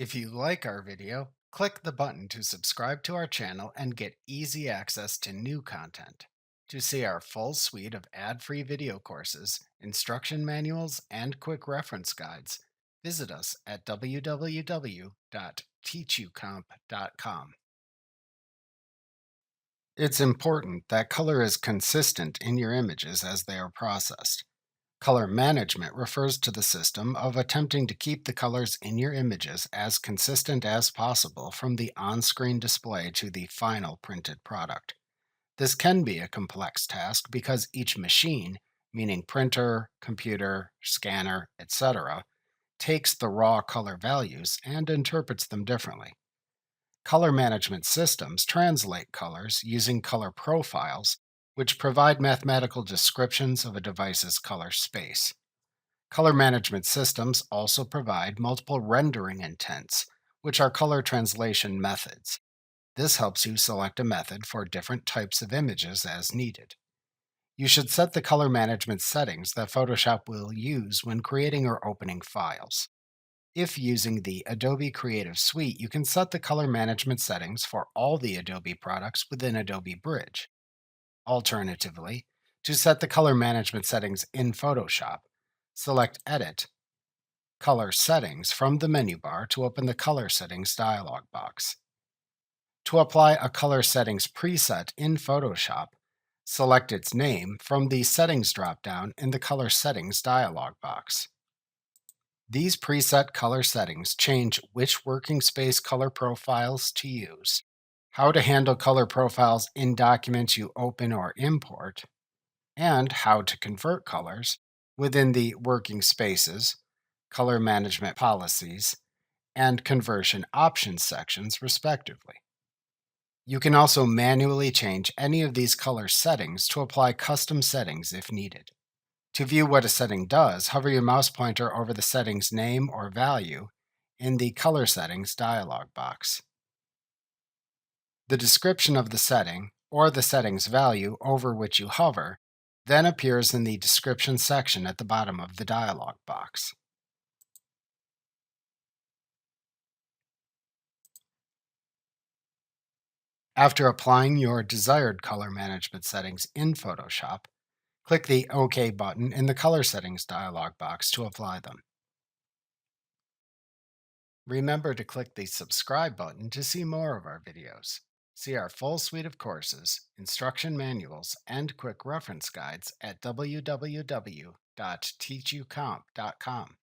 If you like our video, click the button to subscribe to our channel and get easy access to new content. To see our full suite of ad-free video courses, instruction manuals, and quick reference guides, visit us at www.teachucomp.com. It's important that color is consistent in your images as they are processed. Color management refers to the system of attempting to keep the colors in your images as consistent as possible from the on screen display to the final printed product. This can be a complex task because each machine, meaning printer, computer, scanner, etc., takes the raw color values and interprets them differently. Color management systems translate colors using color profiles, which provide mathematical descriptions of a device's color space. Color management systems also provide multiple rendering intents, which are color translation methods. This helps you select a method for different types of images as needed. You should set the color management settings that Photoshop will use when creating or opening files. If using the Adobe Creative Suite, you can set the color management settings for all the Adobe products within Adobe Bridge. Alternatively, to set the color management settings in Photoshop, select Edit, Color Settings from the menu bar to open the Color Settings dialog box. To apply a color settings preset in Photoshop, select its name from the Settings dropdown in the Color Settings dialog box. These preset color settings change which working space color profiles to use, how to handle color profiles in documents you open or import, and how to convert colors within the working spaces, color management policies, and conversion options sections, respectively. You can also manually change any of these color settings to apply custom settings if needed. To view what a setting does, hover your mouse pointer over the setting's name or value in the Color Settings dialog box. The description of the setting, or the setting's value over which you hover, then appears in the description section at the bottom of the dialog box. After applying your desired color management settings in Photoshop, click the OK button in the Color Settings dialog box to apply them. Remember to click the subscribe button to see more of our videos. See our full suite of courses, instruction manuals, and quick reference guides at www.teachucomp.com.